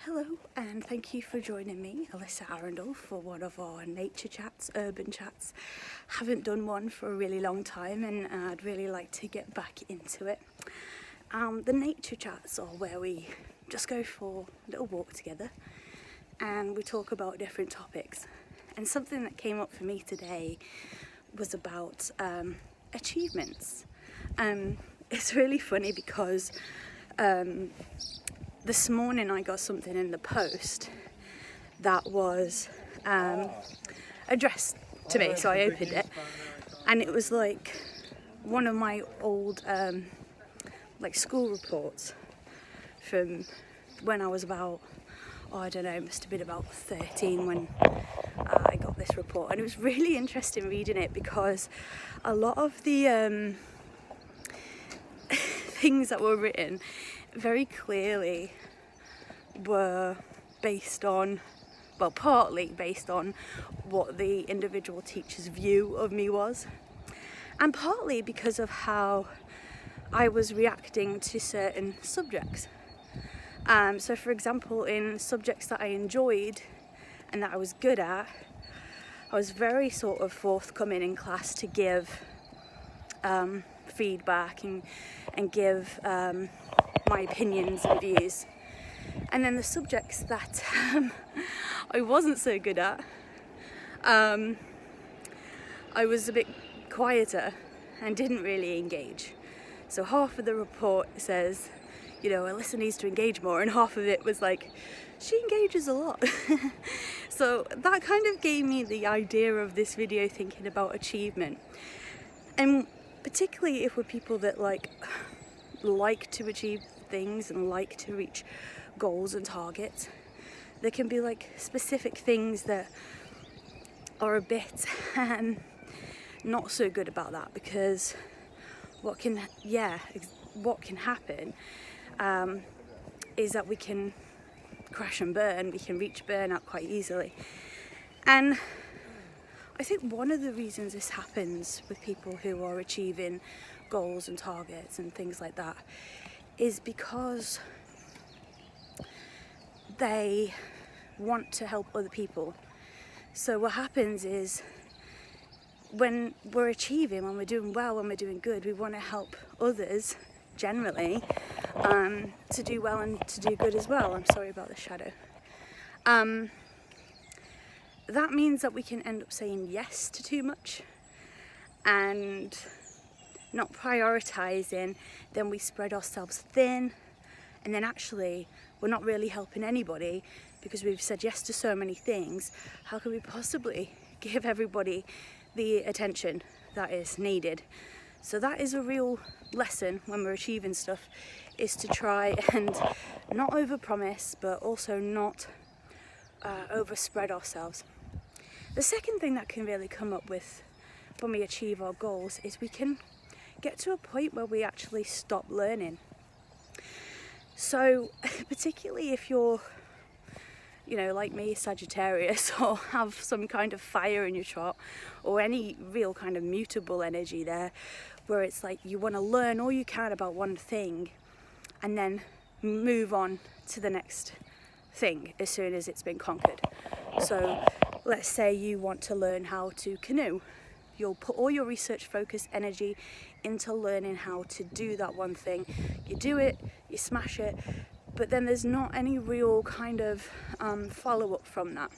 Hello, and thank you for joining me, Alyssa Arundel, for one of our nature chats, urban chats. Haven't done one for a really long time, and I'd really like to get back into it. The nature chats are where we just go for a little walk together and we talk about different topics. And something that came up for me today was about achievements. It's really funny because this morning I got something in the post that was addressed to me, so I opened it, and it was like one of my old school reports from when I was about, I don't know, must have been about 13 when I got this report. And it was really interesting reading it because a lot of the things that were written very clearly were based on, well, partly based on what the individual teacher's view of me was, and partly because of how I was reacting to certain subjects. So for example, in subjects that I enjoyed and that I was good at, I was very sort of forthcoming in class to give feedback and give my opinions and views. And then the subjects that I wasn't so good at, I was a bit quieter and didn't really engage. So half of the report says, you know, Alyssa needs to engage more, and half of it was like, she engages a lot. So that kind of gave me the idea of this video, thinking about achievement. And particularly if we're people that like to achieve things and like to reach goals and targets, there can be like specific things that are a bit not so good about that, because what can happen is that we can crash and burn, we can reach burnout quite easily. And I think one of the reasons this happens with people who are achieving goals and targets and things like that is because they want to help other people. So what happens is when we're achieving, when we're doing well, when we're doing good, we want to help others generally to do well and to do good as well. I'm sorry about the shadow. That means that we can end up saying yes to too much and not prioritizing. Then we spread ourselves thin, and then actually we're not really helping anybody because we've said yes to so many things. How can we possibly give everybody the attention that is needed? So that is a real lesson when we're achieving stuff, is to try and not overpromise, but also not overspread ourselves. The second thing that can really come up with when we achieve our goals is we can get to a point where we actually stop learning. So particularly if you're, you know, like me, Sagittarius, or have some kind of fire in your chart, or any real kind of mutable energy there, where it's like you want to learn all you can about one thing and then move on to the next thing as soon as it's been conquered. So let's say you want to learn how to canoe. You'll put all your research focus energy into learning how to do that one thing. You do it, you smash it, but then there's not any real kind of follow-up from that.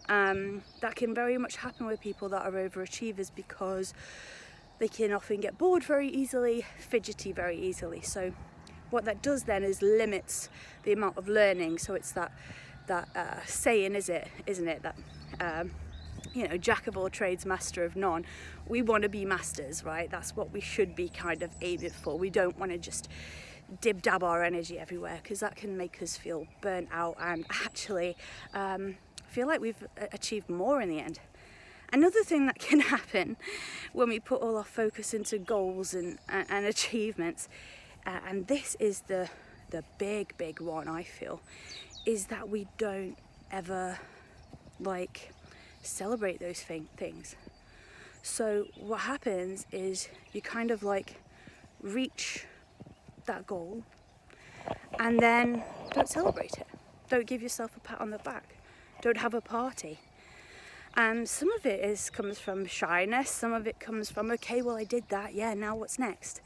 That can very much happen with people that are overachievers, because they can often get bored very easily, fidgety very easily. So what that does then is limits the amount of learning. So it's that saying, isn't it, that you know, jack of all trades, master of none. We want to be masters, right? That's what we should be kind of aiming for. We don't want to just dab our energy everywhere, because that can make us feel burnt out and actually feel like we've achieved more in the end. Another thing that can happen when we put all our focus into goals and achievements, and this is the big one, I feel, is that we don't ever celebrate those things. So what happens is you kind of reach that goal and then don't celebrate it. Don't give yourself a pat on the back. Don't have a party. And some of it comes from shyness. Some of it comes from, okay, well, I did that. Yeah, now what's next?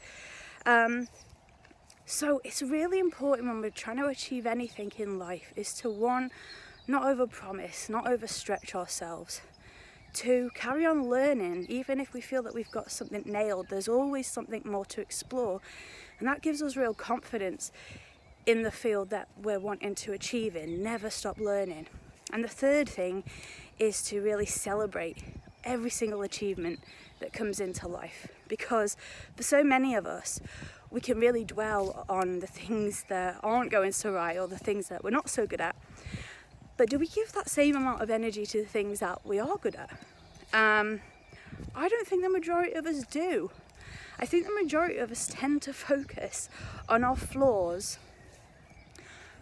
So it's really important when we're trying to achieve anything in life is to, one, not overpromise, not overstretch ourselves. To carry on learning, even if we feel that we've got something nailed, there's always something more to explore. And that gives us real confidence in the field that we're wanting to achieve in. Never stop learning. And the third thing is to really celebrate every single achievement that comes into life. Because for so many of us, we can really dwell on the things that aren't going so right or the things that we're not so good at. But do we give that same amount of energy to the things that we are good at? I don't think the majority of us do. I think the majority of us tend to focus on our flaws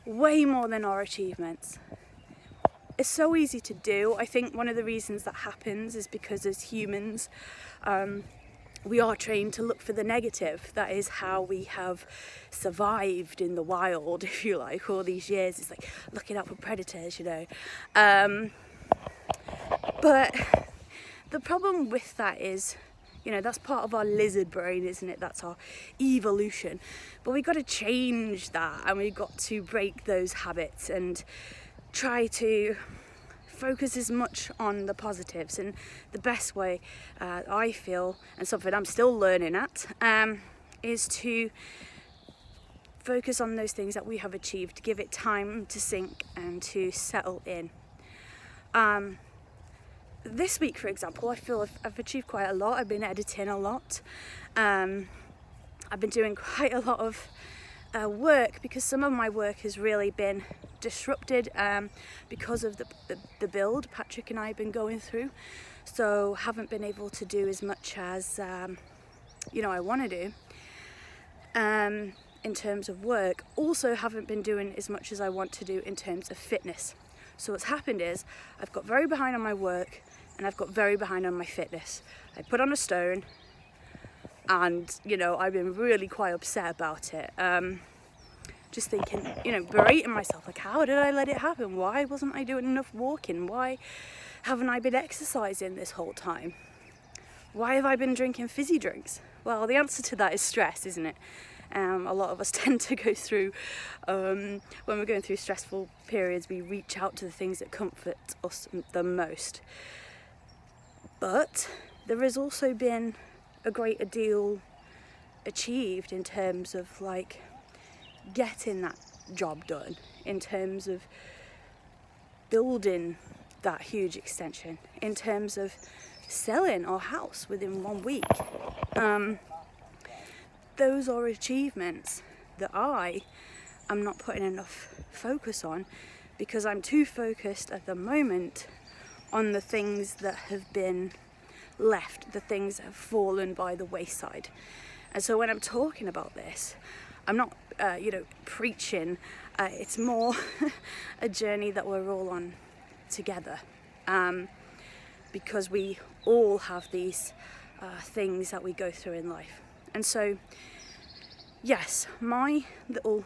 way more than our achievements. It's so easy to do. I think one of the reasons that happens is because as humans, we are trained to look for the negative. That is how we have survived in the wild, if you like, all these years. It's like looking out for predators, you know. But the problem with that is, you know, that's part of our lizard brain, isn't it? That's our evolution. But we've got to change that, and we've got to break those habits and try to focus as much on the positives. And the best way I feel, and something I'm still learning at, is to focus on those things that we have achieved, give it time to sink and to settle in. This week, for example, I feel I've achieved quite a lot. I've been editing a lot. I've been doing quite a lot of work, because some of my work has really been disrupted because of the build Patrick and I have been going through. So haven't been able to do as much as I want to do in terms of work. Also haven't been doing as much as I want to do in terms of fitness. So what's happened is I've got very behind on my work and I've got very behind on my fitness. I put on a stone, and I've been really quite upset about it. Just thinking, berating myself, like, how did I let it happen? Why wasn't I doing enough walking? Why haven't I been exercising this whole time? Why have I been drinking fizzy drinks? Well, the answer to that is stress, isn't it? A lot of us tend to go through, when we're going through stressful periods, we reach out to the things that comfort us the most. But there has also been a great deal achieved in terms of like getting that job done, in terms of building that huge extension, in terms of selling our house within 1 week. Those are achievements that I am not putting enough focus on, because I'm too focused at the moment on the things that have been left, the things that have fallen by the wayside. And so when I'm talking about this, I'm not preaching. It's more a journey that we're all on together, because we all have these things that we go through in life. And so, yes, my little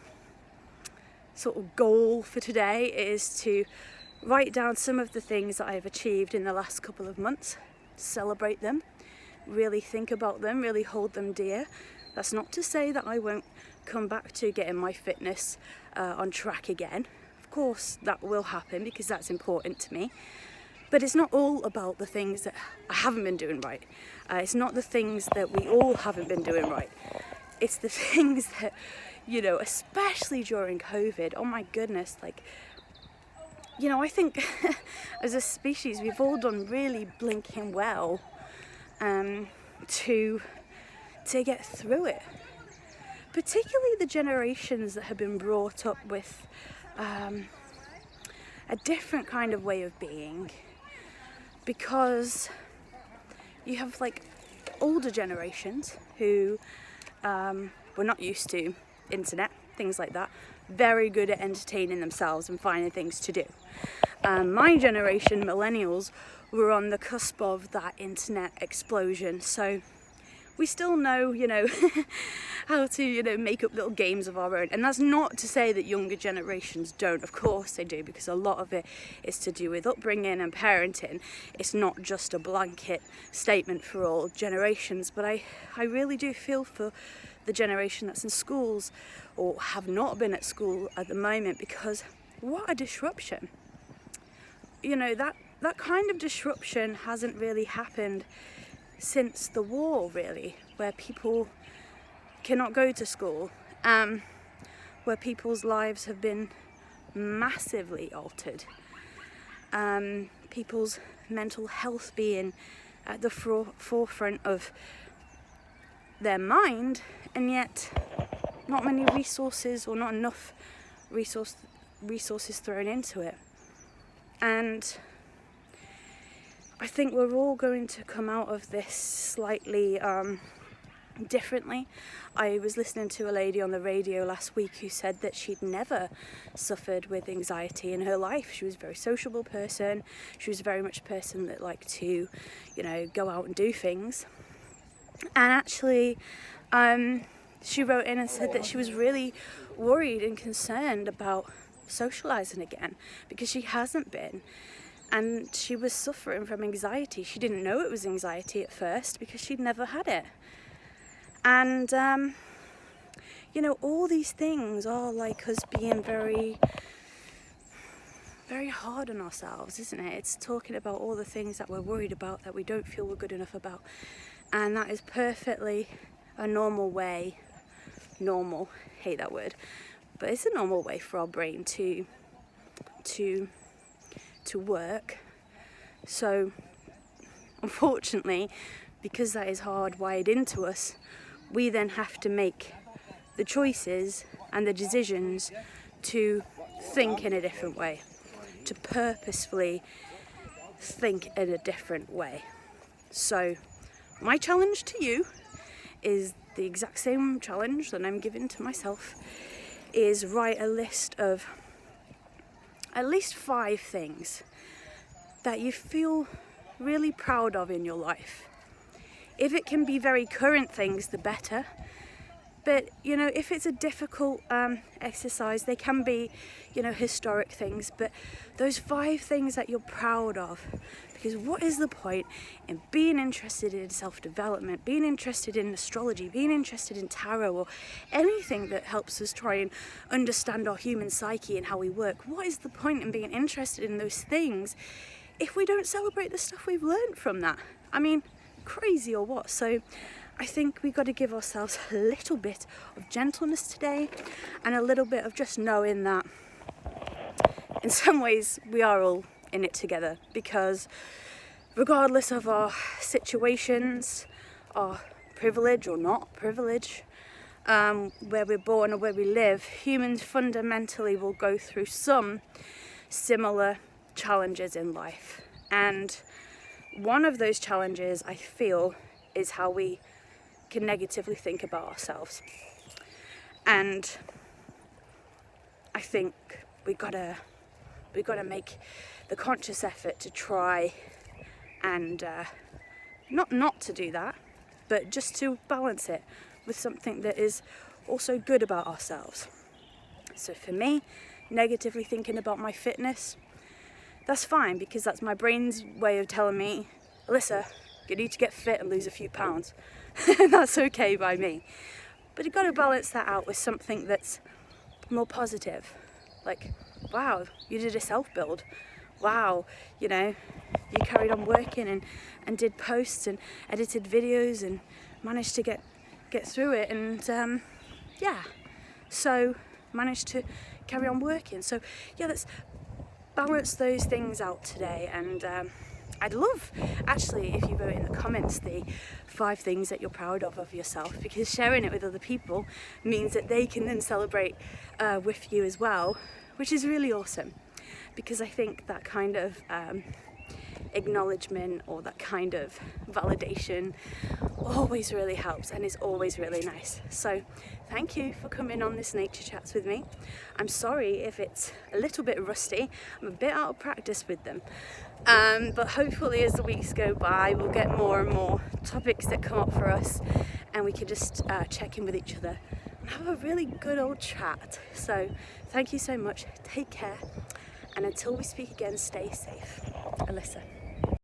sort of goal for today is to write down some of the things that I've achieved in the last couple of months, celebrate them, really think about them, really hold them dear. That's not to say that I won't come back to getting my fitness on track again. Of course, that will happen, because that's important to me. But it's not all about the things that I haven't been doing right. It's not the things that we all haven't been doing right. It's the things that, especially during COVID, oh my goodness, like, I think as a species, we've all done really blinking well to get through it. Particularly the generations that have been brought up with a different kind of way of being, because you have like older generations who were not used to internet, things like that, very good at entertaining themselves and finding things to do. My generation, millennials, were on the cusp of that internet explosion, so we still know, how to, make up little games of our own. And that's not to say that younger generations don't. Of course they do, because a lot of it is to do with upbringing and parenting. It's not just a blanket statement for all generations. But I really do feel for the generation that's in schools or have not been at school at the moment, because what a disruption. That kind of disruption hasn't really happened since the war, really, where people cannot go to school, where people's lives have been massively altered, people's mental health being at the forefront of their mind, and yet not many resources, or not enough resources thrown into it. And I think we're all going to come out of this slightly differently. I was listening to a lady on the radio last week who said that she'd never suffered with anxiety in her life. She was a very sociable person. She was very much a person that liked to, go out and do things. And actually, she wrote in and said that she was really worried and concerned about socializing again, because she hasn't been. And she was suffering from anxiety. She didn't know it was anxiety at first because she'd never had it. And, all these things are like us being very, very hard on ourselves, isn't it? It's talking about all the things that we're worried about, that we don't feel we're good enough about. And that is perfectly a normal way, hate that word, but it's a normal way for our brain to work. So unfortunately, because that is hardwired into us, we then have to make the choices and the decisions to think in a different way, to purposefully think in a different way. So my challenge to you is the exact same challenge that I'm giving to myself, is write a list of at least 5 things that you feel really proud of in your life. If it can be very current things, the better. But, if it's a difficult exercise, they can be, historic things. But those 5 things that you're proud of. Because what is the point in being interested in self-development, being interested in astrology, being interested in tarot, or anything that helps us try and understand our human psyche and how we work? What is the point in being interested in those things if we don't celebrate the stuff we've learned from that? I mean, crazy or what? So I think we've got to give ourselves a little bit of gentleness today, and a little bit of just knowing that in some ways we are all in it together, because regardless of our situations, our privilege or not privilege, where we're born or where we live, humans fundamentally will go through some similar challenges in life. And one of those challenges, I feel, is how we can negatively think about ourselves. And I think we gotta make the conscious effort to try and not to do that, but just to balance it with something that is also good about ourselves. So for me, negatively thinking about my fitness, that's fine, because that's my brain's way of telling me, Alyssa, you need to get fit and lose a few pounds. That's okay by me. But you've got to balance that out with something that's more positive. Like, wow, you did a self-build. Wow, you carried on working and did posts and edited videos and managed to get through it, and so managed to carry on working. So let's balance those things out today. And I'd love, actually, if you wrote in the comments the 5 things that you're proud of yourself, because sharing it with other people means that they can then celebrate with you as well, which is really awesome. Because I think that kind of acknowledgement or that kind of validation always really helps and is always really nice. So thank you for coming on this Nature Chats with me. I'm sorry if it's a little bit rusty. I'm a bit out of practice with them. But hopefully as the weeks go by, we'll get more and more topics that come up for us, and we can just check in with each other and have a really good old chat. So thank you so much. Take care. And until we speak again, stay safe. Alyssa.